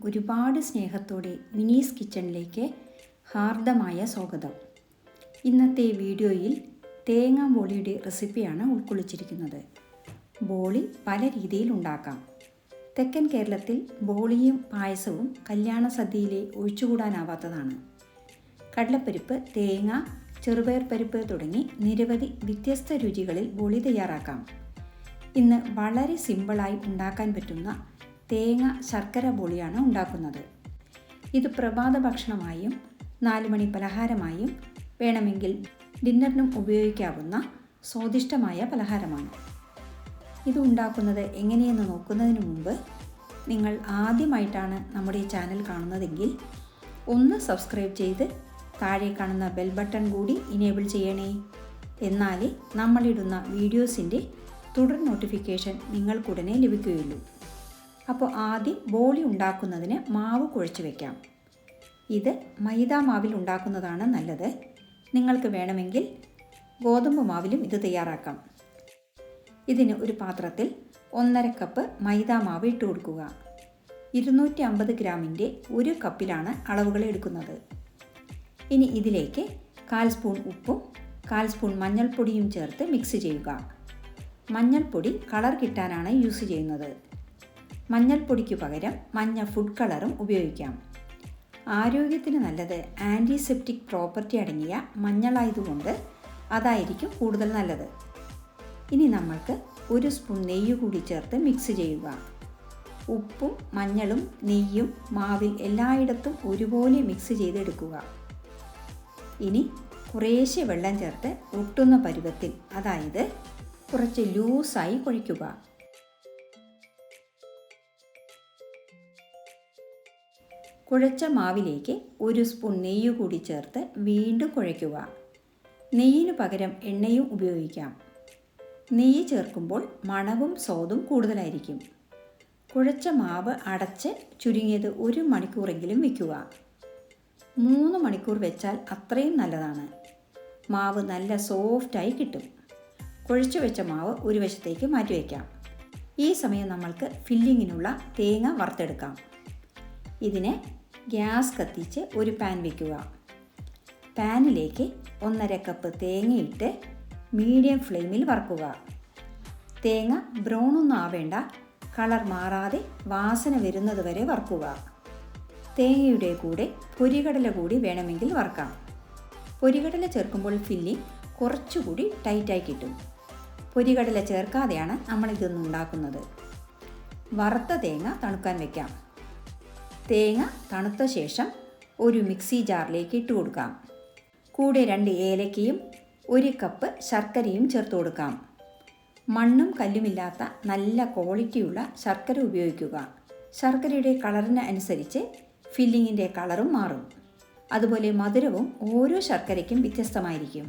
ഒരുപാട് സ്നേഹത്തോടെ മിനീസ് കിച്ചണിലേക്ക് ഹാർദമായ സ്വാഗതം. ഇന്നത്തെ വീഡിയോയിൽ തേങ്ങ ബോളിയുടെ റെസിപ്പിയാണ് ഉൾക്കൊള്ളിച്ചിരിക്കുന്നത്. ബോളി പല രീതിയിൽ ഉണ്ടാക്കാം. തെക്കൻ കേരളത്തിൽ ബോളിയും പായസവും കല്യാണ സദ്യയിലെ ഒഴിച്ചുകൂടാനാവാത്തതാണ്. കടലപ്പരിപ്പ്, തേങ്ങ, ചെറുപയർ പരിപ്പ് തുടങ്ങി നിരവധി വ്യത്യസ്ത രുചികളിൽ ബോളി തയ്യാറാക്കാം. ഇന്ന് വളരെ സിമ്പിളായി ഉണ്ടാക്കാൻ പറ്റുന്ന തേങ്ങ ശർക്കര ബോളിയാണ് ഉണ്ടാക്കുന്നത്. ഇത് പ്രഭാത ഭക്ഷണമായും 4 മണി പലഹാരമായും വേണമെങ്കിൽ ഡിന്നറിനും ഉപയോഗിക്കാവുന്ന സ്വാദിഷ്ടമായ പലഹാരമാണ്. ഇത് ഉണ്ടാക്കുന്നത് എങ്ങനെയെന്ന് നോക്കുന്നതിന് മുമ്പ് നിങ്ങൾ ആദ്യമായിട്ടാണ് നമ്മുടെ ഈ ചാനൽ കാണുന്നതെങ്കിൽ ഒന്ന് സബ്സ്ക്രൈബ് ചെയ്ത് താഴെ കാണുന്ന ബെൽ ബട്ടൺ കൂടി ഇനേബിൾ ചെയ്യണേ. എന്നാലേ നമ്മളിടുന്ന വീഡിയോസിൻ്റെ തുടർ നോട്ടിഫിക്കേഷൻ നിങ്ങൾക്കുടനെ ലഭിക്കുകയുള്ളൂ. അപ്പോൾ ആദ്യം ബോളി ഉണ്ടാക്കുന്നതിന് മാവ് കുഴച്ച് വയ്ക്കാം. ഇത് മൈദ മാവിൽ ഉണ്ടാക്കുന്നതാണ് നല്ലത്. നിങ്ങൾക്ക് വേണമെങ്കിൽ ഗോതമ്പ് മാവിലും ഇത് തയ്യാറാക്കാം. ഇതിന് ഒരു പാത്രത്തിൽ 1.5 കപ്പ് മൈദ മാവ് ഇട്ട് കൊടുക്കുക. 250 ഗ്രാമിൻ്റെ 1 കപ്പിലാണ് അളവുകൾ എടുക്കുന്നത്. ഇനി ഇതിലേക്ക് 1/4 സ്പൂൺ ഉപ്പും 1/4 സ്പൂൺ മഞ്ഞൾപ്പൊടിയും ചേർത്ത് മിക്സ് ചെയ്യുക. മഞ്ഞൾപ്പൊടി കളർ കിട്ടാനാണ് യൂസ് ചെയ്യുന്നത്. മഞ്ഞൾപ്പൊടിക്ക് പകരം മഞ്ഞ ഫുഡ് കളറും ഉപയോഗിക്കാം. ആരോഗ്യത്തിന് നല്ലത് ആൻറ്റിസെപ്റ്റിക് പ്രോപ്പർട്ടി അടങ്ങിയ മഞ്ഞളായതുകൊണ്ട് അതായിരിക്കും കൂടുതൽ നല്ലത്. ഇനി നമ്മൾക്ക് 1 സ്പൂൺ നെയ്യ് കൂടി ചേർത്ത് മിക്സ് ചെയ്യുക. ഉപ്പും മഞ്ഞളും നെയ്യും മാവിൽ എല്ലായിടത്തും ഒരുപോലെ മിക്സ് ചെയ്തെടുക്കുക. ഇനി കുറേശ്ശെ വെള്ളം ചേർത്ത് ഒട്ടുന്ന പരുവത്തിൽ, അതായത് കുറച്ച് ലൂസായി കുഴയ്ക്കുക. കുഴച്ച മാവിലേക്ക് 1 സ്പൂൺ നെയ്യ് കൂടി ചേർത്ത് വീണ്ടും കുഴയ്ക്കുക. നെയ്യിന് പകരം എണ്ണയും ഉപയോഗിക്കാം. നെയ്യ് ചേർക്കുമ്പോൾ മണവും സ്വാദും കൂടുതലായിരിക്കും. കുഴച്ച മാവ് അടച്ച് ചുരുങ്ങിയത് 1 മണിക്കൂറെങ്കിലും വയ്ക്കുക. 3 മണിക്കൂർ വെച്ചാൽ അത്രയും നല്ലതാണ്. മാവ് നല്ല സോഫ്റ്റായി കിട്ടും. കുഴച്ചു വെച്ച മാവ് ഒരു വശത്തേക്ക് മാറ്റി വയ്ക്കാം. ഈ സമയം നമ്മൾക്ക് ഫില്ലിങ്ങിനുള്ള തേങ്ങ വറുത്തെടുക്കാം. ഇതിന് ഗ്യാസ് കത്തിച്ച് ഒരു പാൻ വയ്ക്കുക. പാനിലേക്ക് 1.5 കപ്പ് തേങ്ങയിട്ട് മീഡിയം ഫ്ലെയിമിൽ വറുക്കുക. തേങ്ങ ബ്രൗണൊന്നും ആവേണ്ട, കളർ മാറാതെ വാസന വരുന്നത് വരെ വറുക്കുക. തേങ്ങയുടെ കൂടെ പൊരികടല കൂടി വേണമെങ്കിൽ വറുക്കാം. പൊരികടല ചേർക്കുമ്പോൾ ഫില്ലിങ് കുറച്ചുകൂടി ടൈറ്റായി കിട്ടും. പൊരികടല ചേർക്കാതെയാണ് നമ്മളിതൊന്നും ഉണ്ടാക്കുന്നത്. വറുത്ത തേങ്ങ തണുക്കാൻ വയ്ക്കാം. തേങ്ങ തണുത്ത ശേഷം ഒരു മിക്സി ജാറിലേക്ക് ഇട്ട് കൊടുക്കാം. കൂടെ 2 ഏലക്കയും 1 കപ്പ് ശർക്കരയും ചേർത്ത് കൊടുക്കാം. മണ്ണും കല്ലുമില്ലാത്ത നല്ല ക്വാളിറ്റിയുള്ള ശർക്കര ഉപയോഗിക്കുക. ശർക്കരയുടെ കളറിന് അനുസരിച്ച് ഫില്ലിങ്ങിൻ്റെ കളറും മാറും. അതുപോലെ മധുരവും ഓരോ ശർക്കരയ്ക്കും വ്യത്യസ്തമായിരിക്കും.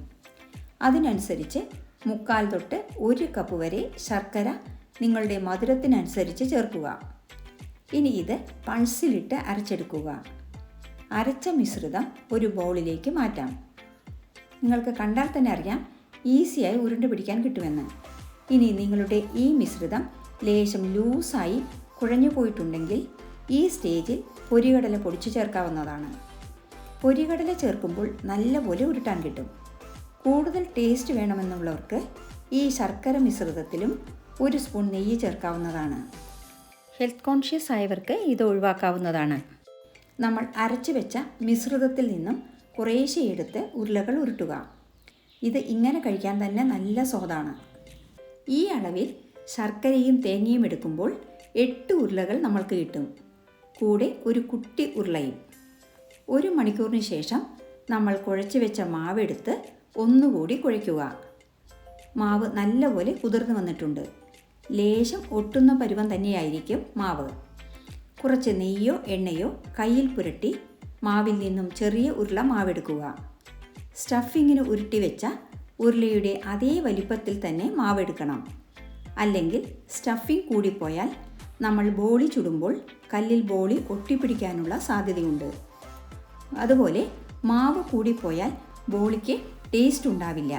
അതിനനുസരിച്ച് 3/4 തൊട്ട് 1 കപ്പ് വരെ ശർക്കര നിങ്ങളുടെ മധുരത്തിനനുസരിച്ച് ചേർക്കുക. ഇനി ഇത് പൾസിലിട്ട് അരച്ചെടുക്കുക. അരച്ച മിശ്രിതം ഒരു ബൗളിലേക്ക് മാറ്റാം. നിങ്ങൾക്ക് കണ്ടാൽ തന്നെ അറിയാം ഈസിയായി ഉരുണ്ട് പിടിക്കാൻ കിട്ടുമെന്ന്. ഇനി നിങ്ങളുടെ ഈ മിശ്രിതം ലേശം ലൂസായി കുഴഞ്ഞു പോയിട്ടുണ്ടെങ്കിൽ ഈ സ്റ്റേജിൽ പൊരികടല പൊടിച്ചു ചേർക്കാവുന്നതാണ്. പൊരികടല ചേർക്കുമ്പോൾ നല്ലപോലെ ഉരുട്ടാൻ കിട്ടും. കൂടുതൽ ടേസ്റ്റ് വേണമെന്നുള്ളവർക്ക് ഈ ശർക്കര മിശ്രിതത്തിലും 1 സ്പൂൺ നെയ്യ് ചേർക്കാവുന്നതാണ്. ഹെൽത്ത് കോൺഷ്യസ് ആയവർക്ക് ഇത് ഒഴിവാക്കാവുന്നതാണ്. നമ്മൾ അരച്ചു വെച്ച മിശ്രിതത്തിൽ നിന്നും കുറേശ്ശെ എടുത്ത് ഉരുളകൾ ഉരുട്ടുക. ഇത് ഇങ്ങനെ കഴിക്കാൻ തന്നെ നല്ല സ്വാദാണ്. ഈ അളവിൽ ശർക്കരയും തേങ്ങയും എടുക്കുമ്പോൾ 8 ഉരുളകൾ നമ്മൾക്ക് കിട്ടും. കൂടെ ഒരു കുട്ടി ഉരുളയും. 1 മണിക്കൂറിന് ശേഷം നമ്മൾ കുഴച്ച് വെച്ച മാവെടുത്ത് ഒന്നുകൂടി കുഴയ്ക്കുക. മാവ് നല്ലപോലെ കുതിർന്നു വന്നിട്ടുണ്ട്. ലേശം ഒട്ടുന്ന പരുവം തന്നെയായിരിക്കും മാവ്. കുറച്ച് നെയ്യോ എണ്ണയോ കയ്യിൽ പുരട്ടി മാവിൽ നിന്നും ചെറിയ ഉരുള മാവെടുക്കുക. സ്റ്റഫിങ്ങിന് ഉരുട്ടി വെച്ച ഉരുളയുടെ അതേ വലിപ്പത്തിൽ തന്നെ മാവെടുക്കണം. അല്ലെങ്കിൽ സ്റ്റഫിങ് കൂടിപ്പോയാൽ നമ്മൾ ബോളി ചുടുമ്പോൾ കല്ലിൽ ബോളി ഒട്ടിപ്പിടിക്കാനുള്ള സാധ്യതയുണ്ട്. അതുപോലെ മാവ് കൂടിപ്പോയാൽ ബോളിക്ക് ടേസ്റ്റ് ഉണ്ടാവില്ല.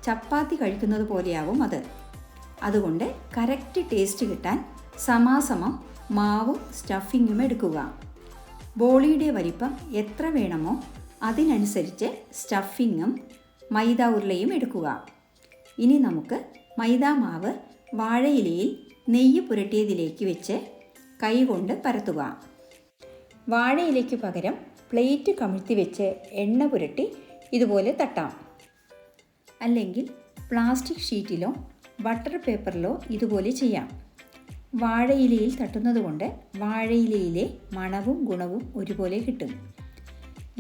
ചപ്പാത്തി കഴിക്കുന്നത് പോലെയാവും അത്. അതുകൊണ്ട് കറക്റ്റ് ടേസ്റ്റ് കിട്ടാൻ സമാസമം മാവും സ്റ്റഫിങ്ങും എടുക്കുക. ബോളിയുടെ വലിപ്പം എത്ര വേണമോ അതിനനുസരിച്ച് സ്റ്റഫിങ്ങും മൈദ ഉരുളയും എടുക്കുക. ഇനി നമുക്ക് മൈദ മാവ് വാഴയിലയിൽ നെയ്യ് പുരട്ടിയതിലേക്ക് വെച്ച് കൈകൊണ്ട് പരത്തുക. വാഴയിലയ്ക്ക് പകരം പ്ലേറ്റ് കമിഴ്ത്തി വെച്ച് എണ്ണ പുരട്ടി ഇതുപോലെ തട്ടാം. അല്ലെങ്കിൽ പ്ലാസ്റ്റിക് ഷീറ്റിലോ ബട്ടർ പേപ്പറിലോ ഇതുപോലെ ചെയ്യാം. വാഴയിലയിൽ തട്ടുന്നത് കൊണ്ട് വാഴയിലയിലെ മണവും ഗുണവും ഒരുപോലെ കിട്ടും.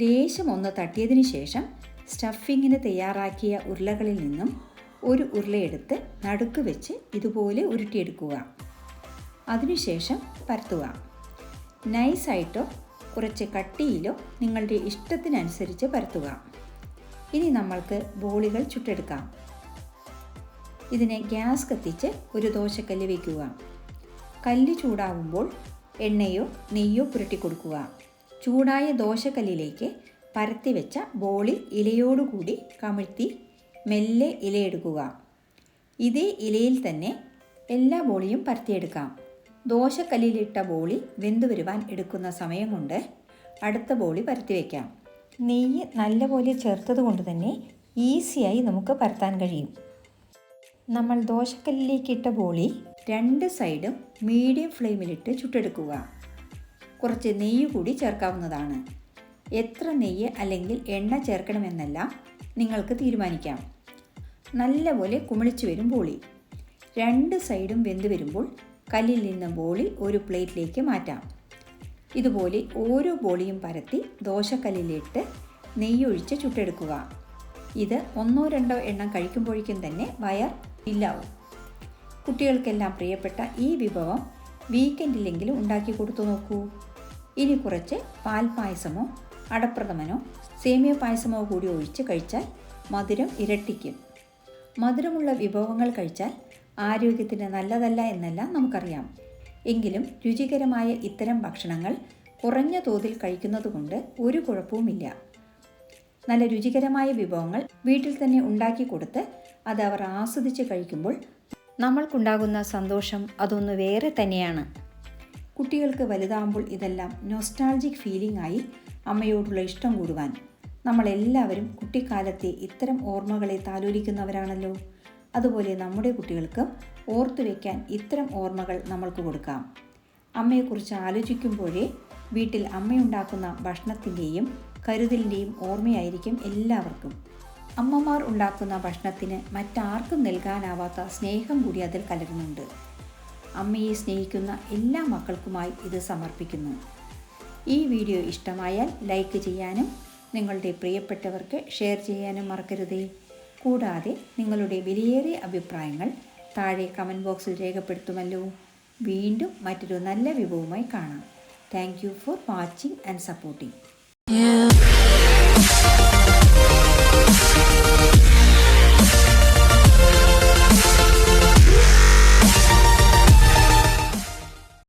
ലേശം ഒന്ന് തട്ടിയതിന് ശേഷം സ്റ്റഫിങ്ങിന് തയ്യാറാക്കിയ ഉരുളകളിൽ നിന്നും ഒരു ഉരുളയെടുത്ത് നടുക്ക് വെച്ച് ഇതുപോലെ ഉരുട്ടിയെടുക്കുക. അതിനുശേഷം പരത്തുക. നൈസായിട്ടോ കുറച്ച് കട്ടിയിലോ നിങ്ങളുടെ ഇഷ്ടത്തിനനുസരിച്ച് പരത്തുക. ഇനി നമ്മൾക്ക് ബോളികൾ ചുട്ടെടുക്കാം. ഇതിനെ ഗ്യാസ് കത്തിച്ച് ഒരു ദോശക്കല്ല് വയ്ക്കുക. കല്ല് ചൂടാവുമ്പോൾ എണ്ണയോ നെയ്യോ പുരട്ടി കൊടുക്കുക. ചൂടായ ദോശക്കല്ലിലേക്ക് പരത്തി വെച്ച ബോളി ഇലയോടുകൂടി കമിഴ്ത്തി മെല്ലെ ഇലയെടുക്കുക. ഇതേ ഇലയിൽ തന്നെ എല്ലാ ബോളിയും പരത്തിയെടുക്കാം. ദോശക്കല്ലിലിട്ട ബോളി വെന്തു വരുവാൻ എടുക്കുന്ന സമയം കൊണ്ട് അടുത്ത ബോളി പരത്തി വയ്ക്കാം. നെയ്യ് നല്ലപോലെ ചേർത്തത് കൊണ്ട് തന്നെ ഈസിയായി നമുക്ക് പരത്താൻ കഴിയും. നമ്മൾ ദോശക്കല്ലിലേക്ക് ഇട്ട ബോളി 2 സൈഡും മീഡിയം ഫ്ലെയിമിലിട്ട് ചുട്ടെടുക്കുക. കുറച്ച് നെയ്യ് കൂടി ചേർക്കാവുന്നതാണ്. എത്ര നെയ്യ് അല്ലെങ്കിൽ എണ്ണ ചേർക്കണമെന്നെല്ലാം നിങ്ങൾക്ക് തീരുമാനിക്കാം. നല്ലപോലെ കുമിളിച്ചു വരും ബോളി. 2 സൈഡും വെന്ത് വരുമ്പോൾ കല്ലിൽ നിന്ന് ബോളി ഒരു പ്ലേറ്റിലേക്ക് മാറ്റാം. ഇതുപോലെ ഓരോ ബോളിയും പരത്തി ദോശക്കല്ലിലിട്ട് നെയ്യൊഴിച്ച് ചുട്ടെടുക്കുക. ഇത് 1-2 എണ്ണം കഴിക്കുമ്പോഴേക്കും തന്നെ വയർ ഇല്ലാവും. കുട്ടികൾക്കെല്ലാം പ്രിയപ്പെട്ട ഈ വിഭവം വീക്കെൻഡിലെങ്കിലും ഉണ്ടാക്കി കൊടുത്തു നോക്കൂ. ഇനി കുറച്ച് പാൽപ്പായസമോ അടപ്രഥമനോ സേമിയ പായസമോ കൂടി ഒഴിച്ച് കഴിച്ചാൽ മധുരം ഇരട്ടിക്കും. മധുരമുള്ള വിഭവങ്ങൾ കഴിച്ചാൽ ആരോഗ്യത്തിന് നല്ലതല്ല എന്നെല്ലാം നമുക്കറിയാം. എങ്കിലും രുചികരമായ ഇത്തരം ഭക്ഷണങ്ങൾ കുറഞ്ഞ തോതിൽ കഴിക്കുന്നത് കൊണ്ട് ഒരു കുഴപ്പവുമില്ല. നല്ല രുചികരമായ വിഭവങ്ങൾ വീട്ടിൽ തന്നെ ഉണ്ടാക്കി കൊടുത്ത് അത് അവർ ആസ്വദിച്ച് കഴിക്കുമ്പോൾ നമ്മൾക്കുണ്ടാകുന്ന സന്തോഷം അതൊന്ന് വേറെ തന്നെയാണ്. കുട്ടികൾക്ക് വലുതാകുമ്പോൾ ഇതെല്ലാം നൊസ്റ്റാൾജിക് ഫീലിംഗ് ആയി അമ്മയോടുള്ള ഇഷ്ടം കൂടുവാൻ. നമ്മളെല്ലാവരും കുട്ടിക്കാലത്തെ ഇത്തരം ഓർമ്മകളെ താലോലിക്കുന്നവരാണല്ലോ. അതുപോലെ നമ്മുടെ കുട്ടികൾക്കും ഓർത്തു വയ്ക്കാൻ ഇത്തരം ഓർമ്മകൾ നമ്മൾക്ക് കൊടുക്കാം. അമ്മയെക്കുറിച്ച് ആലോചിക്കുമ്പോഴേ വീട്ടിൽ അമ്മയുണ്ടാക്കുന്ന ഭക്ഷണത്തിൻ്റെയും കരുതലിൻ്റെയും ഓർമ്മയായിരിക്കും എല്ലാവർക്കും. അമ്മമാർ ഉണ്ടാക്കുന്ന ഭക്ഷണത്തിന് മറ്റാർക്കും നൽകാനാവാത്ത സ്നേഹം കൂടി അതിൽ കലരുന്നുണ്ട്. അമ്മയെ സ്നേഹിക്കുന്ന എല്ലാ മക്കൾക്കുമായി ഇത് സമർപ്പിക്കുന്നു. ഈ വീഡിയോ ഇഷ്ടമായാൽ ലൈക്ക് ചെയ്യാനും നിങ്ങളുടെ പ്രിയപ്പെട്ടവർക്ക് ഷെയർ ചെയ്യാനും മറക്കരുതേ. കൂടാതെ നിങ്ങളുടെ വിലയേറിയ അഭിപ്രായങ്ങൾ താഴെ കമൻറ്റ് ബോക്സിൽ രേഖപ്പെടുത്തുമല്ലോ. വീണ്ടും മറ്റൊരു നല്ല വിഭവവുമായി കാണാം. Thank you for watching and supporting.